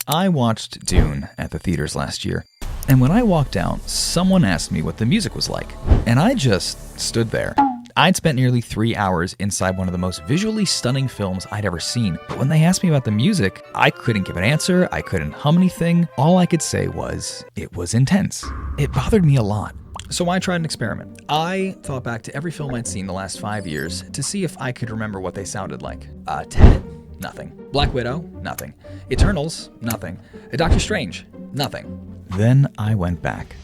I watched Dune at the theaters last year, and when I walked out, someone asked me what the music was like, and I just stood there. I'd spent nearly 3 hours inside one of the most visually stunning films I'd ever seen, but when they asked me about the music, I couldn't give an answer, I couldn't hum anything. All I could say was, it was intense. It bothered me a lot. So I tried an experiment. I thought back to every film I'd seen the last 5 years to see if I could remember what they sounded like. Tenet? Nothing. Black Widow? Nothing. Eternals? Nothing. Doctor Strange? Nothing. Then I went back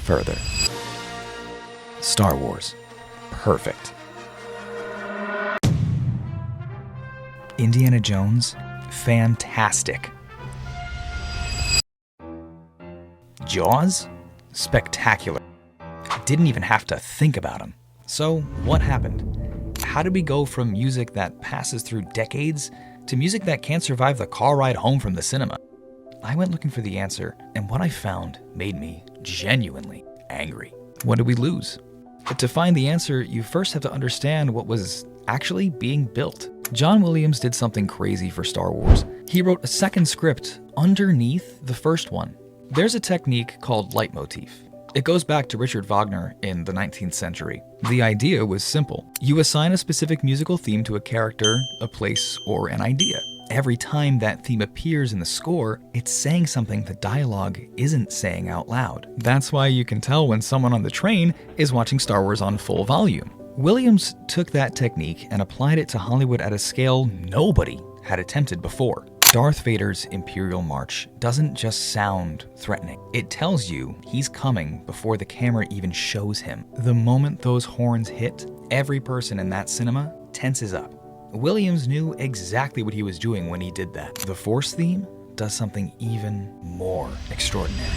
further. Star Wars. Perfect. Indiana Jones? Fantastic. Jaws? Spectacular. Didn't even have to think about him. So what happened? How did we go from music that passes through decades to music that can't survive the car ride home from the cinema? I went looking for the answer, and what I found made me genuinely angry. What did we lose? But to find the answer, you first have to understand what was actually being built. John Williams did something crazy for Star Wars. He wrote a second script underneath the first one. There's a technique called leitmotif. It goes back to Richard Wagner in the 19th century. The idea was simple. You assign a specific musical theme to a character, a place, or an idea. Every time that theme appears in the score, it's saying something the dialogue isn't saying out loud. That's why you can tell when someone on the train is watching Star Wars on full volume. Williams took that technique and applied it to Hollywood at a scale nobody had attempted before. Darth Vader's Imperial March doesn't just sound threatening. It tells you he's coming before the camera even shows him. The moment those horns hit, every person in that cinema tenses up. Williams knew exactly what he was doing when he did that. The Force theme does something even more extraordinary.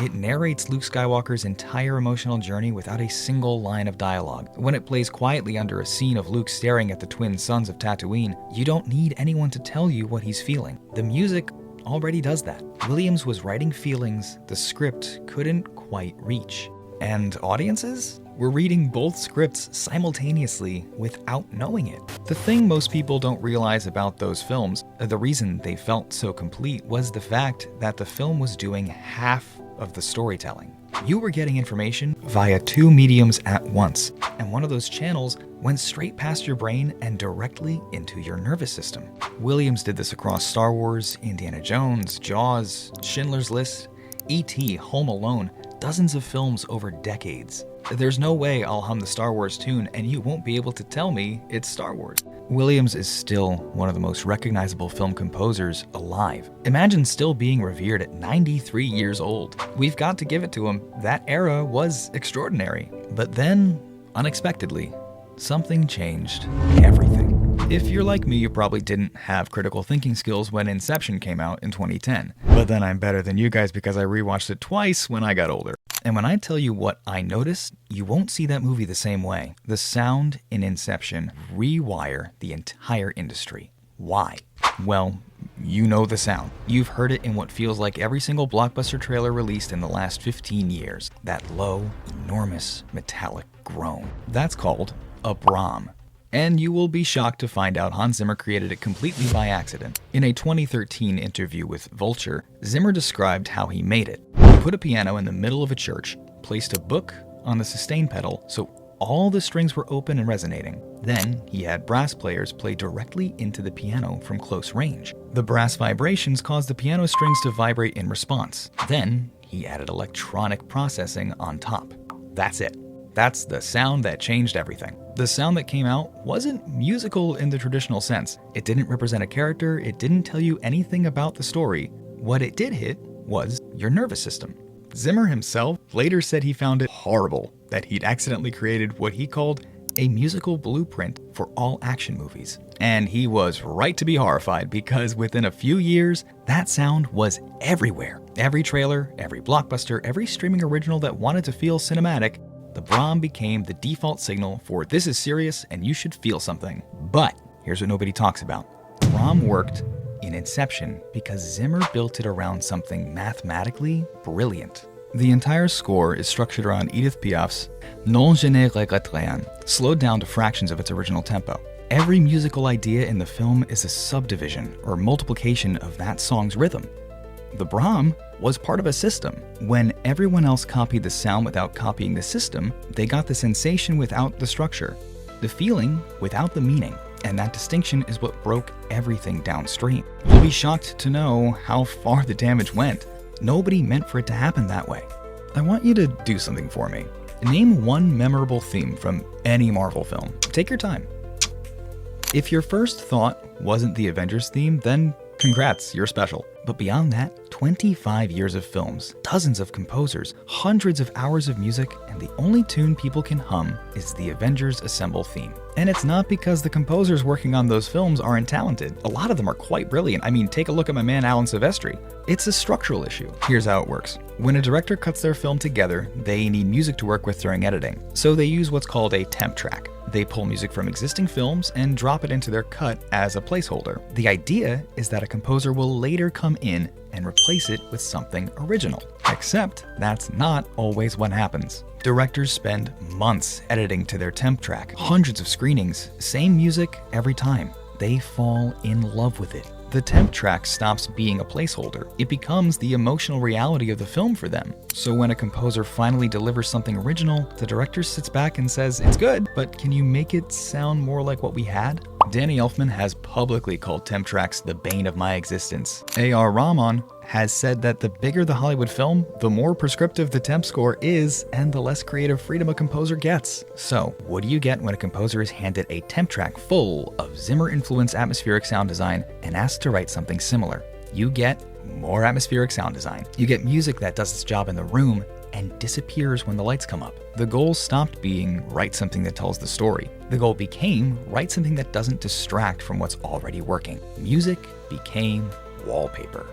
It narrates Luke Skywalker's entire emotional journey without a single line of dialogue. When it plays quietly under a scene of Luke staring at the twin suns of Tatooine, you don't need anyone to tell you what he's feeling. The music already does that. Williams was writing feelings the script couldn't quite reach. And audiences were reading both scripts simultaneously without knowing it. The thing most people don't realize about those films, the reason they felt so complete, was the fact that the film was doing half of the storytelling. You were getting information via two mediums at once, and one of those channels went straight past your brain and directly into your nervous system. Williams did this across Star Wars, Indiana Jones, Jaws, Schindler's List, E.T., Home Alone, dozens of films over decades. There's no way I'll hum the Star Wars tune and you won't be able to tell me it's Star Wars. Williams is still one of the most recognizable film composers alive. Imagine still being revered at 93 years old. We've got to give it to him. That era was extraordinary. But then, unexpectedly, something changed everything. If you're like me, you probably didn't have critical thinking skills when Inception came out in 2010. But then I'm better than you guys because I rewatched it twice when I got older. And when I tell you what I noticed, you won't see that movie the same way. The sound in Inception rewire the entire industry. Why? Well, you know the sound. You've heard it in what feels like every single blockbuster trailer released in the last 15 years. That low, enormous, metallic groan. That's called a Brahm. And you will be shocked to find out Hans Zimmer created it completely by accident. In a 2013 interview with Vulture, Zimmer described how he made it. He put a piano in the middle of a church, placed a book on the sustain pedal so all the strings were open and resonating. Then he had brass players play directly into the piano from close range. The brass vibrations caused the piano strings to vibrate in response. Then he added electronic processing on top. That's it. That's the sound that changed everything. The sound that came out wasn't musical in the traditional sense. It didn't represent a character, it didn't tell you anything about the story. What it did hit was your nervous system. Zimmer himself later said he found it horrible that he'd accidentally created what he called a musical blueprint for all action movies. And he was right to be horrified because within a few years, that sound was everywhere. Every trailer, every blockbuster, every streaming original that wanted to feel cinematic, the Brahm became the default signal for this is serious and you should feel something. But here's what nobody talks about. Brahm worked in Inception because Zimmer built it around something mathematically brilliant. The entire score is structured around Edith Piaf's Non je ne regrette rien, slowed down to fractions of its original tempo. Every musical idea in the film is a subdivision or multiplication of that song's rhythm. The Brahm was part of a system. When everyone else copied the sound without copying the system, they got the sensation without the structure, the feeling without the meaning. And that distinction is what broke everything downstream. You'll be shocked to know how far the damage went. Nobody meant for it to happen that way. I want you to do something for me. Name one memorable theme from any Marvel film. Take your time. If your first thought wasn't the Avengers theme, then congrats, you're special. But beyond that, 25 years of films, dozens of composers, hundreds of hours of music, and the only tune people can hum is the Avengers Assemble theme. And it's not because the composers working on those films aren't talented. A lot of them are quite brilliant. I mean, take a look at my man Alan Silvestri. It's a structural issue. Here's how it works. When a director cuts their film together, they need music to work with during editing. So they use what's called a temp track. They pull music from existing films and drop it into their cut as a placeholder. The idea is that a composer will later come in and replace it with something original. Except that's not always what happens. Directors spend months editing to their temp track, hundreds of screenings, same music every time. They fall in love with it. The temp track stops being a placeholder. It becomes the emotional reality of the film for them. So when a composer finally delivers something original, the director sits back and says, "It's good, but can you make it sound more like what we had?" Danny Elfman has publicly called temp tracks the bane of my existence. A.R. Rahman has said that the bigger the Hollywood film, the more prescriptive the temp score is and the less creative freedom a composer gets. So, what do you get when a composer is handed a temp track full of Zimmer-influenced atmospheric sound design and asked to write something similar? You get more atmospheric sound design. You get music that does its job in the room and disappears when the lights come up. The goal stopped being write something that tells the story. The goal became write something that doesn't distract from what's already working. Music became wallpaper.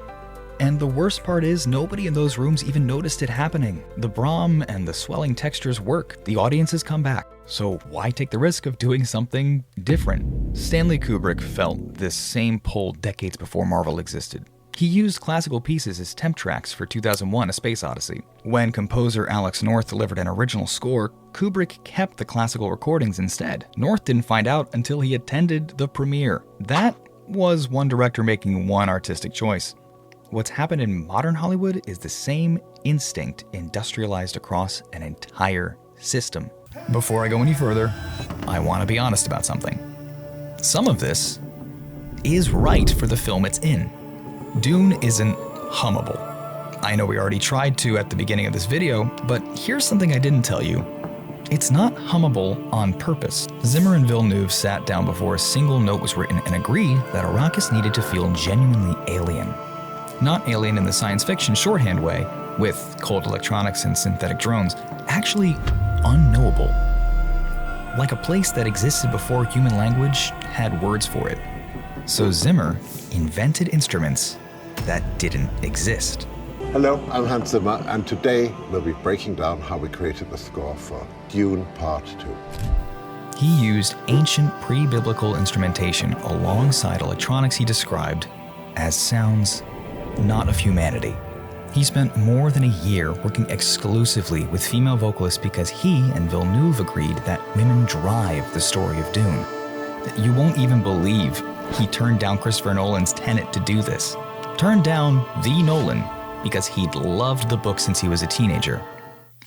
And the worst part is nobody in those rooms even noticed it happening. The Brahm and the swelling textures work. The audiences come back. So why take the risk of doing something different? Stanley Kubrick felt this same pull decades before Marvel existed. He used classical pieces as temp tracks for 2001: A Space Odyssey. When composer Alex North delivered an original score, Kubrick kept the classical recordings instead. North didn't find out until he attended the premiere. That was one director making one artistic choice. What's happened in modern Hollywood is the same instinct industrialized across an entire system. Before I go any further, I want to be honest about something. Some of this is right for the film it's in. Dune isn't hummable. I know we already tried to at the beginning of this video, but here's something I didn't tell you. It's not hummable on purpose. Zimmer and Villeneuve sat down before a single note was written and agreed that Arrakis needed to feel genuinely alien. Not alien in the science fiction shorthand way, with cold electronics and synthetic drones, actually unknowable. Like a place that existed before human language had words for it. So Zimmer invented instruments that didn't exist. Hello, I'm Hans Zimmer, and today we'll be breaking down how we created the score for Dune Part 2. He used ancient pre-biblical instrumentation alongside electronics he described as sounds not of humanity. He spent more than a year working exclusively with female vocalists because he and Villeneuve agreed that women drive the story of Dune. You won't even believe he turned down Christopher Nolan's Tenet to do this. Turned down the Nolan because he'd loved the book since he was a teenager.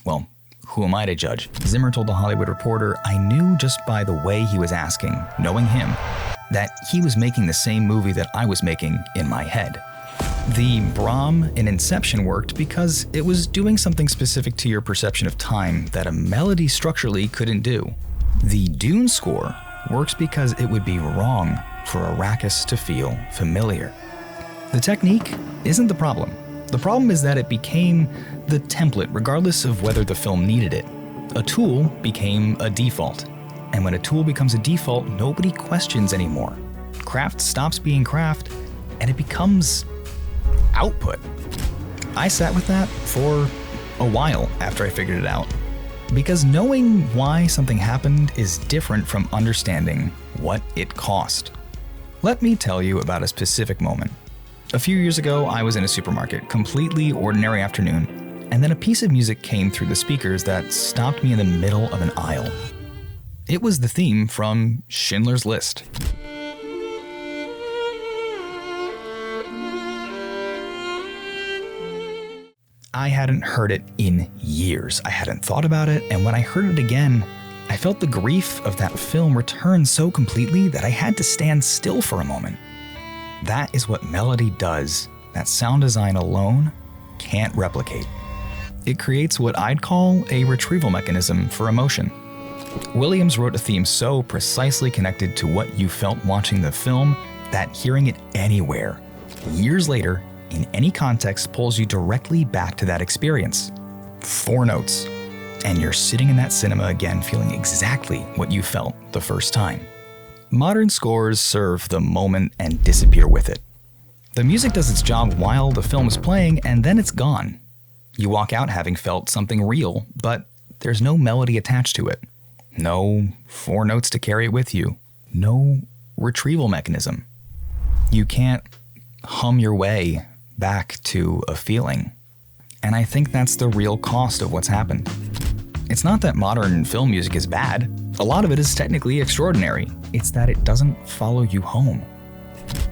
Well, who am I to judge? Zimmer told The Hollywood Reporter, "I knew just by the way he was asking, knowing him, that he was making the same movie that I was making in my head." The Brahm in Inception worked because it was doing something specific to your perception of time that a melody structurally couldn't do. The Dune score works because it would be wrong for Arrakis to feel familiar. The technique isn't the problem. The problem is that it became the template regardless of whether the film needed it. A tool became a default. And when a tool becomes a default, nobody questions anymore. Craft stops being craft and it becomes output. I sat with that for a while after I figured it out. Because knowing why something happened is different from understanding what it cost. Let me tell you about a specific moment. A few years ago, I was in a supermarket, completely ordinary afternoon, and then a piece of music came through the speakers that stopped me in the middle of an aisle. It was the theme from Schindler's List. I hadn't heard it in years. I hadn't thought about it, and when I heard it again, I felt the grief of that film return so completely that I had to stand still for a moment. That is what melody does that sound design alone can't replicate. It creates what I'd call a retrieval mechanism for emotion. Williams wrote a theme so precisely connected to what you felt watching the film that hearing it anywhere, years later, in any context, pulls you directly back to that experience. 4 notes, and you're sitting in that cinema again feeling exactly what you felt the first time. Modern scores serve the moment and disappear with it. The music does its job while the film is playing, and then it's gone. You walk out having felt something real, but there's no melody attached to it. No 4 notes to carry it with you. No retrieval mechanism. You can't hum your way back to a feeling. And I think that's the real cost of what's happened. It's not that modern film music is bad. A lot of it is technically extraordinary. It's that it doesn't follow you home.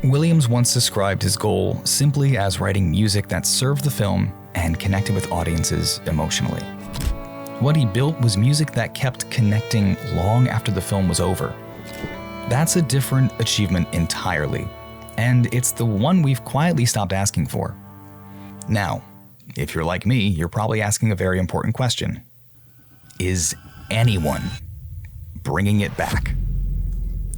Williams once described his goal simply as writing music that served the film and connected with audiences emotionally. What he built was music that kept connecting long after the film was over. That's a different achievement entirely, and it's the one we've quietly stopped asking for. Now, if you're like me, you're probably asking a very important question. Is anyone bringing it back?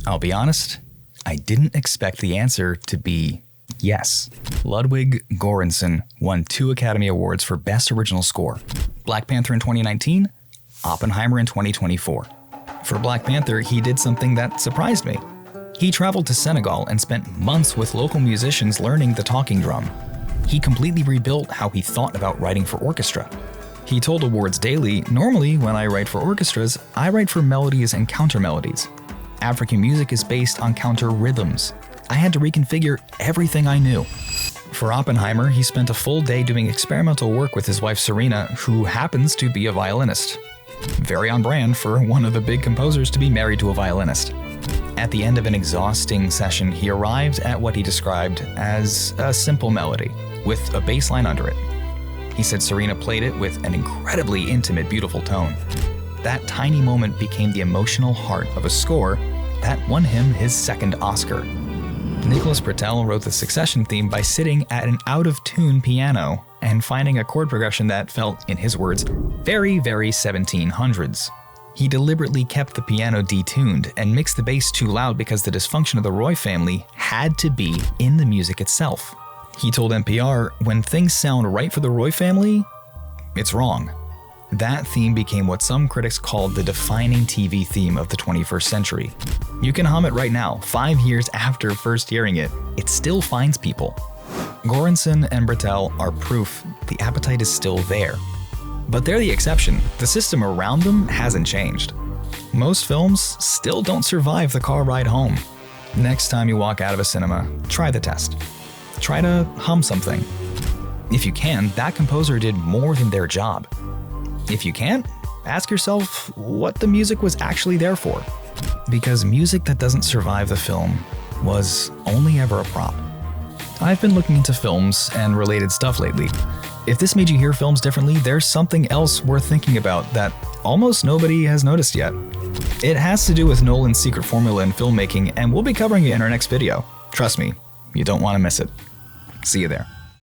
I'll be honest, I didn't expect the answer to be yes. Ludwig Göransson won 2 Academy Awards for Best Original Score. Black Panther in 2019, Oppenheimer in 2024. For Black Panther, he did something that surprised me. He traveled to Senegal and spent months with local musicians learning the talking drum. He completely rebuilt how he thought about writing for orchestra. He told Awards Daily, normally when I write for orchestras, I write for melodies and counter melodies. African music is based on counter rhythms. I had to reconfigure everything I knew. For Oppenheimer, he spent a full day doing experimental work with his wife Serena, who happens to be a violinist. Very on brand for one of the big composers to be married to a violinist. At the end of an exhausting session, he arrived at what he described as a simple melody, with a bass line under it. He said Serena played it with an incredibly intimate, beautiful tone. That tiny moment became the emotional heart of a score that won him his 2nd Oscar. Nicholas Britell wrote the Succession theme by sitting at an out-of-tune piano and finding a chord progression that felt, in his words, very, very 1700s. He deliberately kept the piano detuned and mixed the bass too loud because the dysfunction of the Roy family had to be in the music itself. He told NPR, when things sound right for the Roy family, it's wrong. That theme became what some critics called the defining TV theme of the 21st century. You can hum it right now, 5 years after first hearing it. It still finds people. Göransson and Britell are proof the appetite is still there. But they're the exception. The system around them hasn't changed. Most films still don't survive the car ride home. Next time you walk out of a cinema, try the test. Try to hum something. If you can, that composer did more than their job. If you can't, ask yourself what the music was actually there for. Because music that doesn't survive the film was only ever a prop. I've been looking into films and related stuff lately. If this made you hear films differently, there's something else worth thinking about that almost nobody has noticed yet. It has to do with Nolan's secret formula in filmmaking, and we'll be covering it in our next video. Trust me, you don't want to miss it. See you there.